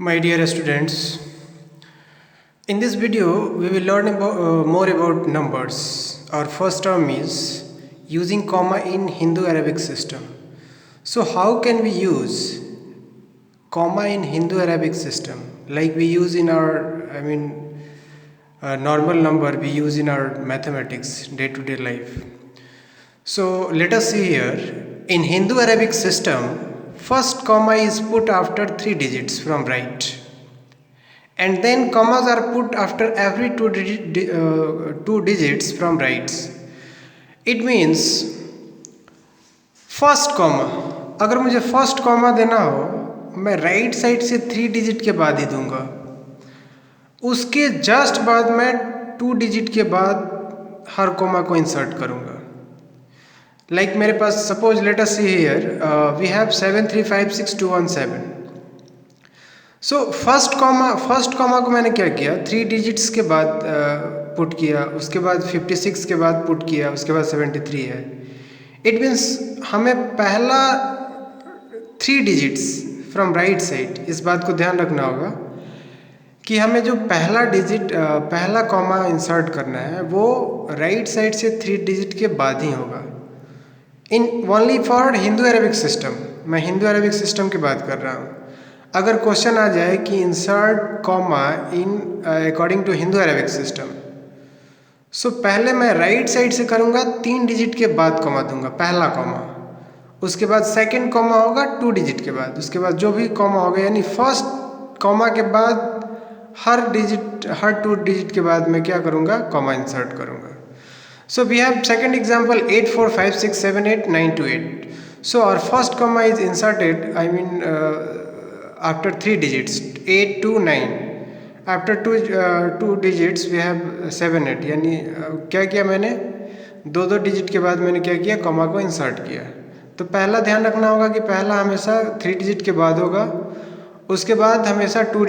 My dear students, in this video we will learn more about numbers. Our first term is using comma in Hindu-Arabic system. So how can we use comma in Hindu-Arabic system? Like we use in our, normal number we use in our mathematics day-to-day life. So let us see here. In Hindu-Arabic system, first comma is put after 3 digits from right, and then commas are put after every two digits from right. It means first comma, अगर मुझे first comma देना हो मैं right side से 3 digit के बाद ही दूंगा, उसके जस्ट बाद मैं 2 डिजिट के बाद हर कॉमा को इंसर्ट करूंगा. लाइक मेरे पास suppose let us see here we have 7356217. So first comma को मैंने क्या किया, 3 डिजिट्स के बाद पुट किया, उसके बाद 56 के बाद पुट किया, उसके बाद 73 है. इट मीन्स हमें पहला 3 डिजिट्स फ्रॉम राइट साइड, इस बात को ध्यान रखना होगा कि हमें जो पहला डिजिट पहला कॉमा इंसर्ट करना है वो राइट साइड से 3 डिजिट के बाद ही होगा. In only for Hindu Arabic system, मैं हिंदू अरेबिक सिस्टम की बात कर रहा हूँ. अगर क्वेश्चन आ जाए कि insert comma in according to Hindu Arabic system, so पहले मैं राइट साइड से करूँगा, 3 डिजिट के बाद कॉमा दूंगा, पहला कॉमा. उसके बाद सेकंड कॉमा होगा 2 डिजिट के बाद, उसके बाद जो भी कॉमा होगा, यानी फर्स्ट कॉमा के बाद हर 2 डिजिट के बाद मैं क्या करूँगा, कॉमा इंसर्ट करूँगा. So we have second example 8 4 5 6 7 8 9 2 8. So our first comma is inserted, after 3 digits 8 to 9. After 2 digits we have 7 8. यानी क्या किया मैंने, 2 डिजिट के बाद मैंने क्या किया, कॉमा को इंसर्ट किया. तो पहला ध्यान रखना होगा कि पहला हमेशा 3 डिजिट के बाद होगा, उसके बाद हमेशा 2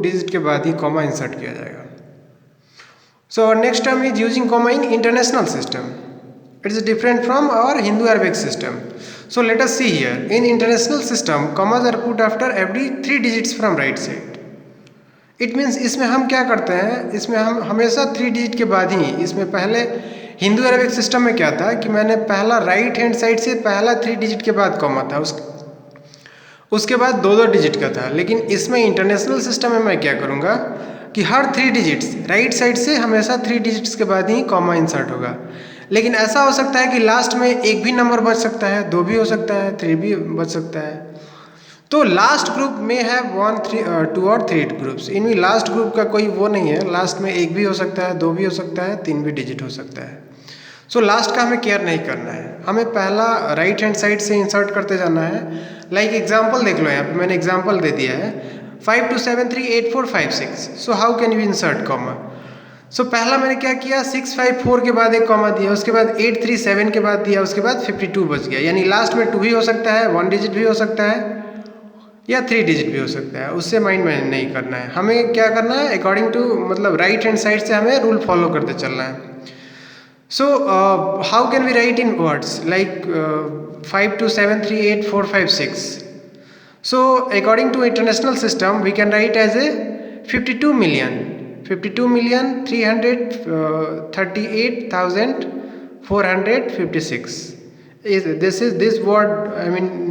डिजिट के बाद ही कॉमा इंसर्ट किया जाएगा. So our next term is using comma in international system. It is different from our Hindu-Arabic system. So let us see here. In international system, commas are put after every 3 digits from right side. It means इसमें हम क्या करते हैं, इसमें हम हमेशा 3 digit के बाद ही, इसमें पहले हिंदू अरेबिक सिस्टम में क्या था कि मैंने पहला राइट हैंड साइड से पहला 3 डिजिट के बाद कॉमा था, उसके बाद 2 डिजिट का था. लेकिन इसमें इंटरनेशनल सिस्टम में मैं क्या करूँगा कि हर 3 डिजिट्स राइट साइड से हमेशा 3 डिजिट्स के बाद ही कॉमा इंसर्ट होगा. लेकिन ऐसा हो सकता है कि लास्ट में एक भी नंबर बच सकता है, 2 भी हो सकता है, 3 भी बच सकता है. तो लास्ट ग्रुप में है 1 3 2 और 3 ग्रुप्स. इनमें लास्ट ग्रुप का कोई वो नहीं है, लास्ट में एक भी हो सकता है, 2 भी हो सकता है, 3 भी डिजिट हो सकता है. सो लास्ट का हमें केयर नहीं करना है, हमें पहला राइट हैंड साइड से इंसर्ट करते जाना है. लाइक एग्जाम्पल देख लो, यहाँ पे मैंने एग्जाम्पल दे दिया है 5 2 7 3 8 4 5 6. So how can you insert comma. So पहला मैंने क्या किया, 6 5 4 के बाद एक कॉमा दिया, उसके बाद 8 3 7 के बाद दिया, उसके बाद 52 बच गया. यानी लास्ट में 2 भी हो सकता है, 1 डिजिट भी हो सकता है, या 3 डिजिट भी हो सकता है. उससे माइंड में नहीं करना है, हमें क्या करना है अकॉर्डिंग टू मतलब राइट हैंड साइड से हमें रूल फॉलो करते चलना है. So how can we write in words like 5 2 7 3 8 4 5 6. So according to international system we can write as a 52 million 338,456. This word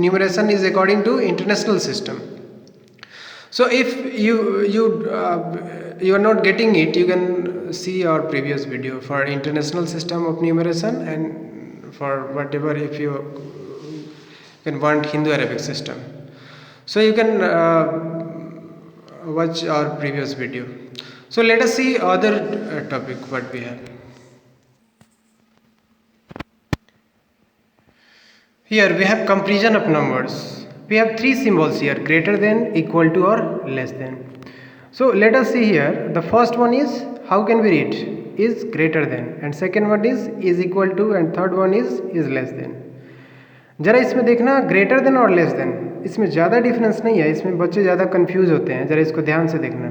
numeration is according to international system. So if you are not getting it, you can see our previous video for international system of numeration, and for whatever if you can want Hindu Arabic system. So you can watch our previous video. So let us see other topic what we have. Here we have comparison of numbers. We have 3 symbols here: greater than, equal to, or less than. So let us see here. The first one is, how can we read, is greater than, and second one is equal to, and third one is less than. जरा इसमें देखना greater than और less than, इसमें ज़्यादा difference नहीं है, इसमें बच्चे ज़्यादा कंफ्यूज होते हैं, ज़रा इसको ध्यान से देखना.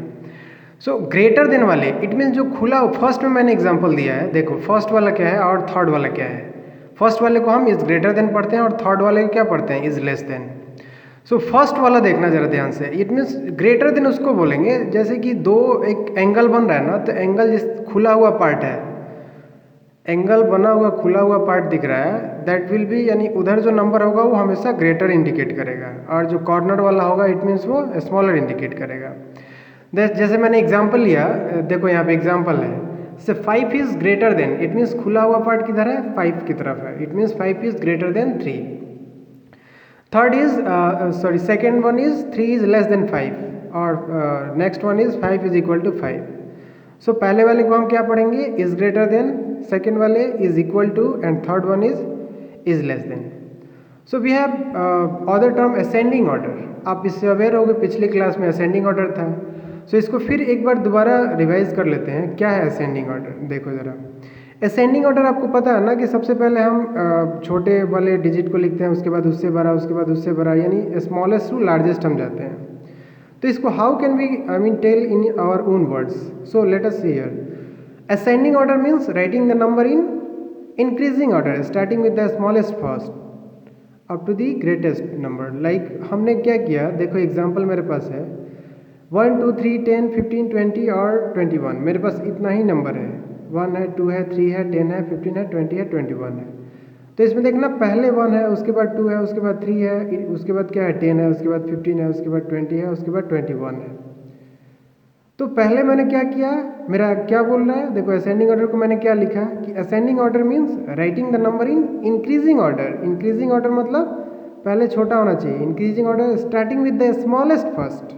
सो ग्रेटर देन वाले इट मीन्स जो खुला, फर्स्ट में मैंने एग्जांपल दिया है, देखो फर्स्ट वाला क्या है और थर्ड वाला क्या है. फर्स्ट वाले को हम इज़ ग्रेटर देन पढ़ते हैं और थर्ड वाले को क्या पढ़ते हैं, is less than. So first वाला देखना जरा ध्यान से, इट मीन्स ग्रेटर देन उसको बोलेंगे, जैसे कि दो एक एंगल बन रहा है ना, तो एंगल जिस खुला हुआ पार्ट है, एंगल बना हुआ खुला हुआ पार्ट दिख रहा है, दैट विल बी, यानी उधर जो नंबर होगा वो हमेशा ग्रेटर इंडिकेट करेगा, और जो कॉर्नर वाला होगा इट मीन्स वो स्मॉलर इंडिकेट करेगा। जैसे मैंने एग्जांपल लिया, देखो यहाँ पे एग्जांपल है, से 5 is greater than, it means खुला हुआ पार्ट किधर है, 5 की तरफ है, it means 5 is greater than 3। Third is sorry second one is 3 is less than 5, और next one is 5 is equal to 5। So पहले वाले को हम क्या पढ़ेंगे, इज ग्रेटर देन, सेकेंड वाले is equal to, and third one is less than. So we have other term ascending order, आप इससे अवेयर होगे, पिछली क्लास में असेंडिंग ऑर्डर था। सो इसको फिर एक बार दोबारा रिवाइज कर लेते हैं, क्या है असेंडिंग ऑर्डर। देखो ज़रा, असेंडिंग ऑर्डर आपको पता है ना कि सबसे पहले हम छोटे वाले डिजिट को लिखते हैं, उसके बाद उससे बड़ा, उसके बाद उससे बड़ा, यानी स्मॉलेस्ट टू लार्जेस्ट हम जाते हैं। तो इसको how can we tell in our own words. So let us see here, ascending order means writing the number in increasing order starting with the smallest first up to the greatest number। like हमने क्या किया, देखो example मेरे पास है 1 2 3 10 15 20 और 21, मेरे पास इतना ही number है, 1 है, 2 है, 3 है, 10 है, 15 है, 20 है, 21 है। तो इसमें देखना पहले 1 है, उसके बाद 2 है, उसके बाद 3 है, उसके बाद क्या है 10 है, उसके बाद 15 है, उसके बाद 20 है, उसके बाद 21 है। तो पहले मैंने क्या किया, मेरा क्या बोल रहा है, देखो असेंडिंग ऑर्डर को मैंने क्या लिखा कि ascending order means writing the number in increasing order. Increasing order मतलब पहले छोटा होना चाहिए, increasing order starting with the smallest first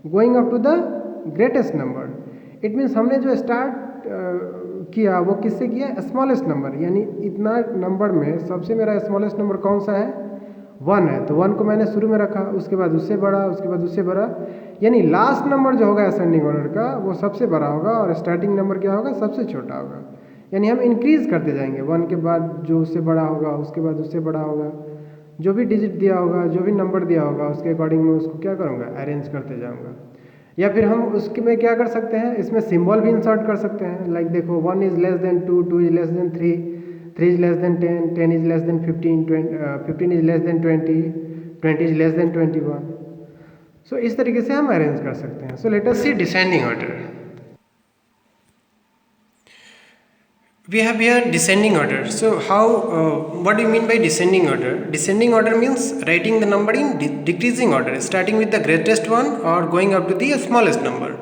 going up to the greatest number. It means हमने जो स्टार्ट किया वो किससे किया, स्मॉलेस्ट नंबर, यानी इतना नंबर में सबसे मेरा स्मॉलेस्ट नंबर कौन सा है, 1 है, तो 1 को मैंने शुरू में रखा, उसके बाद उससे बड़ा, उसके बाद उससे बड़ा, यानी लास्ट नंबर जो होगा असेंडिंग ऑर्डर का वो सबसे बड़ा होगा, और स्टार्टिंग नंबर क्या होगा, सबसे छोटा होगा। यानी हम इंक्रीज करते जाएंगे, 1 के बाद जो उससे बड़ा होगा, उसके बाद उससे बड़ा होगा, जो भी डिजिट दिया होगा, जो भी नंबर दिया होगा, उसके अकॉर्डिंग मैं उसको क्या करूँगा, अरेंज करते जाऊँगा। या फिर हम उसके में क्या कर सकते हैं, इसमें सिंबल भी इंसर्ट कर सकते हैं। लाइक देखो 1 is less then 2, 2 is less then 3, 3 is less than 10, 10 is less than 15, 15 is less than 20, 20 is less than 21। So इस तरीके से हम अरेंज कर सकते हैं। So let us see descending order. We have here descending order. So how what do you mean by descending order? Descending order means writing the number in decreasing order, starting with the greatest one or going up to the smallest number.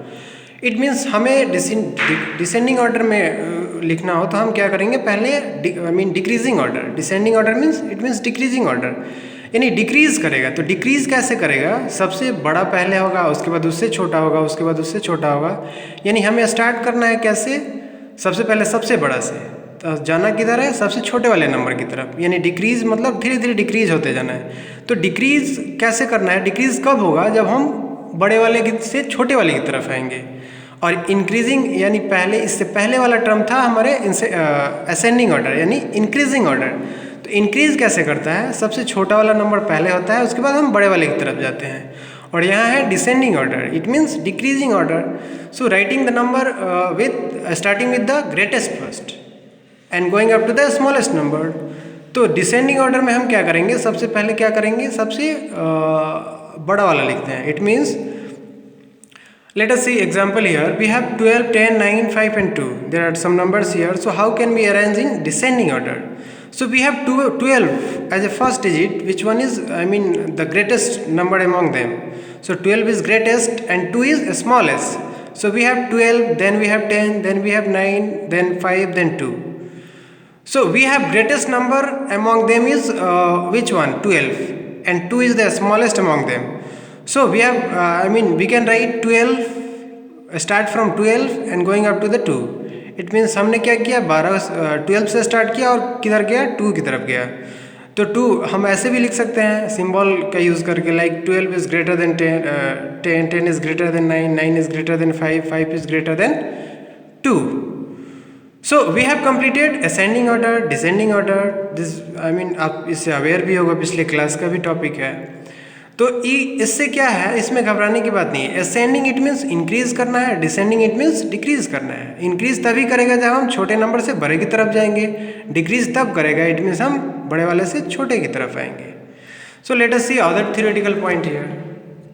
It means हमें descending order में लिखना हो तो हम क्या करेंगे, पहले decreasing order. Descending order means it means decreasing order, यानी डिक्रीज करेगा। तो डिक्रीज कैसे करेगा, सबसे बड़ा पहले होगा, उसके बाद उससे छोटा होगा, उसके बाद उससे छोटा होगा। यानी हमें स्टार्ट करना है कैसे, सबसे पहले सबसे बड़ा से, तो जाना किधर है, सबसे छोटे वाले नंबर की तरफ। यानी डिक्रीज मतलब धीरे धीरे डिक्रीज होते जाना है। तो डिक्रीज कैसे करना है, डिक्रीज कब होगा, जब हम बड़े वाले से छोटे वाले की तरफ आएंगे। और इंक्रीजिंग यानी पहले, इससे पहले वाला टर्म था हमारे असेंडिंग ऑर्डर यानी इंक्रीजिंग ऑर्डर। तो इंक्रीज कैसे करता है, सबसे छोटा वाला नंबर पहले होता है, उसके बाद हम बड़े वाले की तरफ जाते हैं। और यहाँ है descending order, it means decreasing order. So writing the number with starting with the greatest first and going up to the smallest number. तो डिसेंडिंग ऑर्डर में हम क्या करेंगे, सबसे पहले क्या करेंगे, सबसे बड़ा वाला लिखते हैं। It means let us see example here, we have 12, 10, 9, 5 and 2. There are some numbers here. So how can we arrange in descending order? So we have 12 as a first digit, which one is the greatest number among them. So 12 is greatest and 2 is smallest. So we have 12, then we have 10, then we have 9, then 5, then 2. So we have greatest number among them is which one, 12, and 2 is the smallest among them. So we have we can write 12, start from 12 and going up to the 2. It means हमने क्या किया, 12 से start किया और किधर गया, 2 की तरफ गया। तो 2 हम ऐसे भी लिख सकते हैं सिंबल का यूज़ करके, like 12 is greater than 10, 10 is greater than 9, 9 is greater than 5, 5 is greater than 2। So we have completed ascending order, descending order. This आप इससे अवेयर भी होगा, पिछले क्लास का भी टॉपिक है। तो इससे क्या है, इसमें घबराने की बात नहीं है। असेंडिंग इट मीन्स इंक्रीज करना है, डिसेंडिंग इट मीन्स डिक्रीज करना है। इंक्रीज तभी करेगा जब हम छोटे नंबर से बड़े की तरफ जाएंगे, डिक्रीज तब करेगा इट मीन्स हम बड़े वाले से छोटे की तरफ आएंगे। So let us see other theoretical point here.